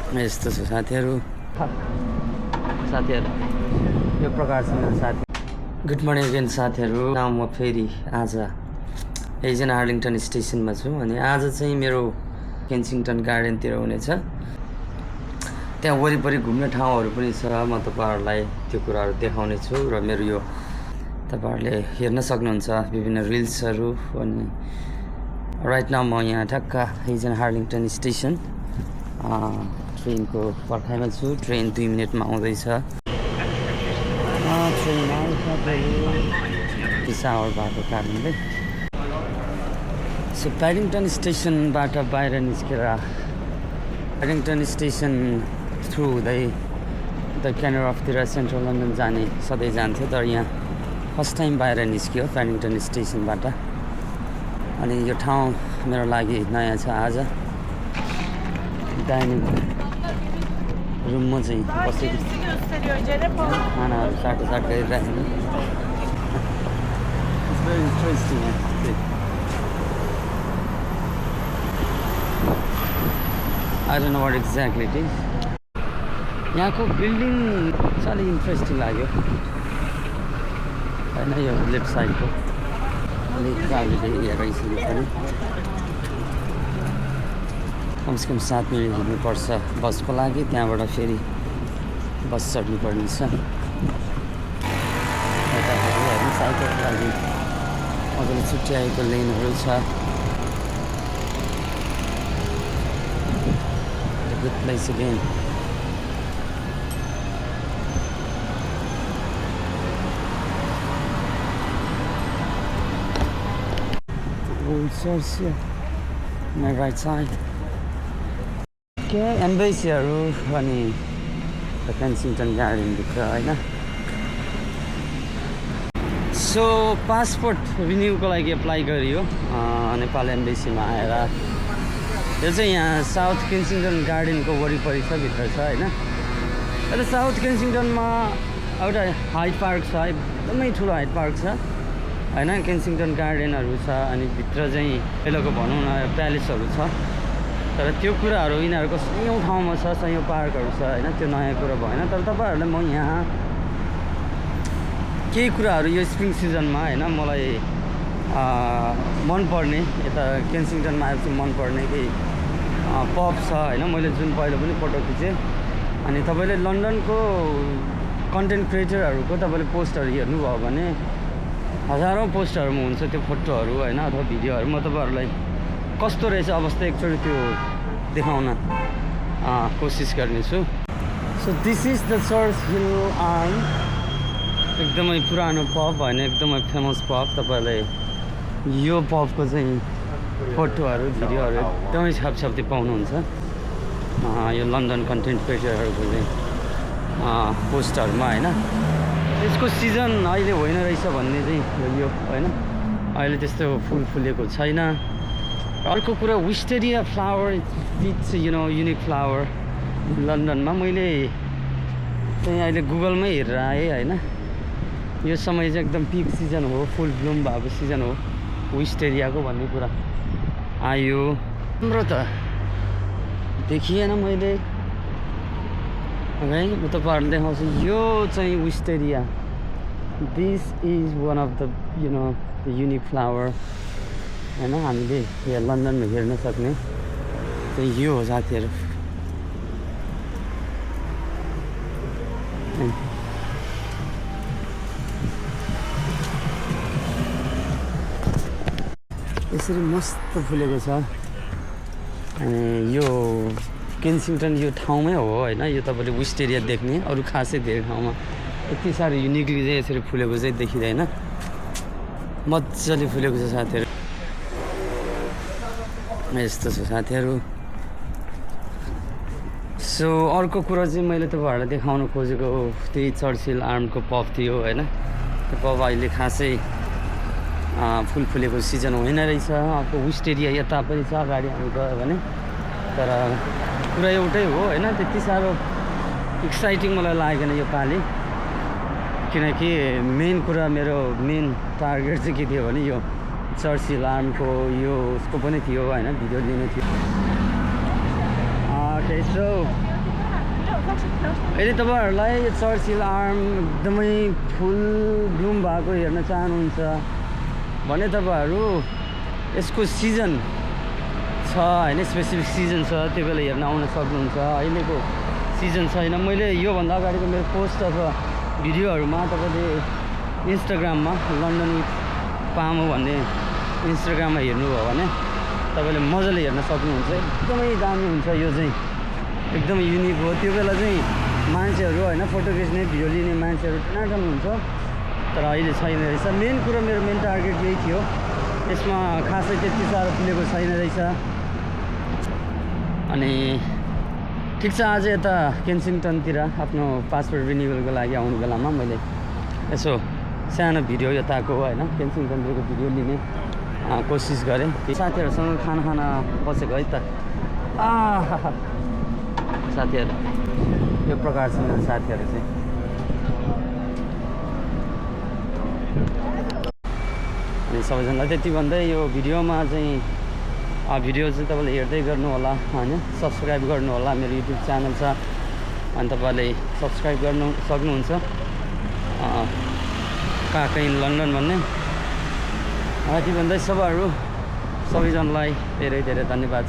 यस्तो छ साथीहरू यो प्रकार छ मेरो साथी। गुड मर्निङ अगेन साथीहरू। म फेरि आज एजेन आर्लिङटन स्टेसनमा छु अनि आज चाहिँ मेरो केन्सिङटन गार्डनतिर हुनेछ। त्यहाँ वरिपरि घुम्ने ठाउँहरू पनि छ, म तपाईँहरूलाई त्यो कुराहरू देखाउने छु र मेरो यो तपाईँहरूले हेर्न सक्नुहुन्छ विभिन्न रिल्सहरू। अनि राइट नाउ म यहाँ ठ्याक्क एजेन आर्लिङटन स्टेसन ट्रेनको पर्खाइमा छु। ट्रेन 2 मिनटमा आउँदैछ। ट्रेन आउँछ पिसावर बाटो काट्दै। सो प्याडिङटन स्टेसनबाट बाहिर निस्केर प्याडिङटन स्टेसन थ्रु हुँदै द क्यानरफतिर सेन्ट्रल लन्डन जाने सधैँ जान्थ्यो, तर यहाँ फर्स्ट टाइम बाहिर निस्क्यो प्याडिङटन स्टेसनबाट। अनि यो ठाउँ मेरो लागि नयाँ छ। आज डाइनिङ रुममा चाहिँ बसेको खानाहरू साटोसाट गरिरहेको छु। It's very interesting. I don't know what exactly it is. यहाँको बिल्डिङ चाहिँ अलिक इन्ट्रेस्टिङ लाग्यो होइन। यो लेफ्ट साइडको अलिक प्राइभेट एरिया रहेछ यो पनि। कमसेकम 7 मिनट हिँड्नुपर्छ बसको लागि, त्यहाँबाट फेरि बस चढ्नुपर्ने छ। यतापट्टि हेर्नु साइकलको लागि मजाले छुट्याएको लेनहरू छ। Good place again. Old church here, my right side. Okay, embassy-हरु अनि केन्सिङटन गार्डन भित्र हैन। सो पासपोर्ट रिन्युको लागि एप्लाई गरियो नेपाल एम्बेसीमा आएर। यो चाहिँ यहाँ साउथ केन्सिङटन गार्डनको वरिपरि छ, भित्र छ होइन। र साउथ केन्सिङटनमा एउटा हाइड पार्क छ, एकदमै ठुलो हाइड पार्क छ होइन। केन्सिङटन गार्डनहरू छ अनि भित्र चाहिँ पहिलाको भनौँ न प्यालेसहरू छ। तर त्यो कुराहरू यिनीहरूको सयौँ ठाउँमा छ, सयौँ पार्कहरू छ होइन। त्यो नयाँ कुरा भएन। तर तपाईँहरूलाई म यहाँ केही कुराहरू यो स्प्रिङ सिजनमा होइन मलाई मनपर्ने, यता केन्सिङटनमा आएपछि मनपर्ने केही पब छ होइन। मैले जुन पहिलो पनि फोटो खिचेँ अनि तपाईँले लन्डनको कन्टेन्ट क्रिएटरहरूको तपाईँले पोस्टहरू हेर्नुभयो भने हजारौँ पोस्टहरूमा हुन्छ त्यो फोटोहरू होइन अथवा भिडियोहरू। म तपाईँहरूलाई कस्तो रहेछ अवस्था एकचोटि त्यो देखाउन कोसिस गर्नेछु। So this is the church hill arm. एकदमै पुरानो पब होइन, एकदमै फेमस पब। तपाईँहरूलाई यो पबको चाहिँ फोटोहरू भिडियोहरू एकदमै छापछाप्ती पाउनुहुन्छ यो लन्डन कन्टेन्ट क्रिएटरहरूको चाहिँ पोस्टहरूमा होइन। यसको सिजन अहिले होइन रहेछ भन्ने चाहिँ यो होइन। अहिले त्यस्तो फुल फुलेको छैन। अर्को कुरा wisteria flower, it's unique flower लन्डनमा। मैले चाहिँ अहिले गुगलमै हेरेर आएँ होइन। यो समय चाहिँ एकदम पिक सिजन हो, फुल ब्लुम भएको सिजन हो विस्टेरियाको भन्ने कुरा आयो। राम्रो त देखिएन मैले है। म तपाईँहरूलाई देखाउँछु। यो चाहिँ wisteria, this is one of the the unique flower होइन। हामीले यहाँ लन्डनमा हेर्न सक्ने चाहिँ यो हो साथीहरू। यसरी मस्त फुलेको छ। अनि यो केन्सिङटन यो ठाउँमै हो होइन। यो तपाईँले विस्टेरिया देख्ने, अरू खासै धेरै ठाउँमा यति साह्रो युनिकली चाहिँ यसरी फुलेको चाहिँ देखिँदैन। मजाले फुलेको छ साथीहरू। यस्तो छ साथीहरू। सो अर्को कुरा चाहिँ मैले तपाईँहरूलाई देखाउन खोजेको त्यही चर्चिल आर्मको पब थियो होइन। त्यो पब अहिले खासै फुल फुलेको सिजन होइन रहेछ। अर्को विस्टेरिया यता पनि छ अगाडि हामी गयो भने। तर कुरा एउटै हो होइन। त्यति साह्रो एक्साइटिङ मलाई लागेन यो पालि, किनकि मेन कुरा मेरो मेन टार्गेट चाहिँ के थियो भने यो चर्चिल आर्मको यो उसको पनि थियो होइन, भिडियो लिनु थियो। Okay, so यदि तपाईँहरूलाई चर्चिल आर्म एकदमै फुल ब्लुम भएको हेर्न चाहनुहुन्छ भने तपाईँहरू यसको सिजन छ होइन, स्पेसिफिक सिजन छ, त्यो बेला हेर्न आउन सक्नुहुन्छ। अहिलेको सिजन छैन। मैले योभन्दा अगाडिको मेरो पोस्ट अथवा भिडियोहरूमा तपाईँले इन्स्टाग्राममा लन्डन विथ पामो भन्ने इन्स्टाग्राममा हेर्नुभयो भने तपाईँले मजाले हेर्न सक्नुहुन्छ। एकदमै दामी हुन्छ यो चाहिँ, एकदमै युनिक हो। त्यो बेला चाहिँ मान्छेहरू होइन, फोटो खिच्ने भिडियो लिने मान्छेहरू टनाटन हुन्छ, तर अहिले छैन रहेछ। मेन कुरो मेरो मेन टार्गेट यही थियो। यसमा खासै त्यति साह्रो फुलेको छैन रहेछ। अनि ठिक छ, आज यता केन्सिङटनतिर आफ्नो पासपोर्ट रिन्युअलको लागि आउने बेलामा मैले यसो सानो भिडियो यताको होइन केन्सिङटनतिरको भिडियो लिने कोसिस गरेँ। साथीहरूसँग खाना खान बसेको है त। साथीहरू यो प्रकार छ मेरो साथीहरू चाहिँ। अनि सबैजनालाई त्यति भन्दै यो भिडियोमा चाहिँ भिडियो चाहिँ तपाईँले हेर्दै गर्नु होला होइन, सब्सक्राइब गर्नु होला। मेरो युट्युब च्यानल छ अनि तपाईँले सब्सक्राइब गर्नु सक्नुहुन्छ। काकै इन लन्डन भन्ने यति भन्दै सबैजनालाई धेरै धेरै धन्यवाद छ।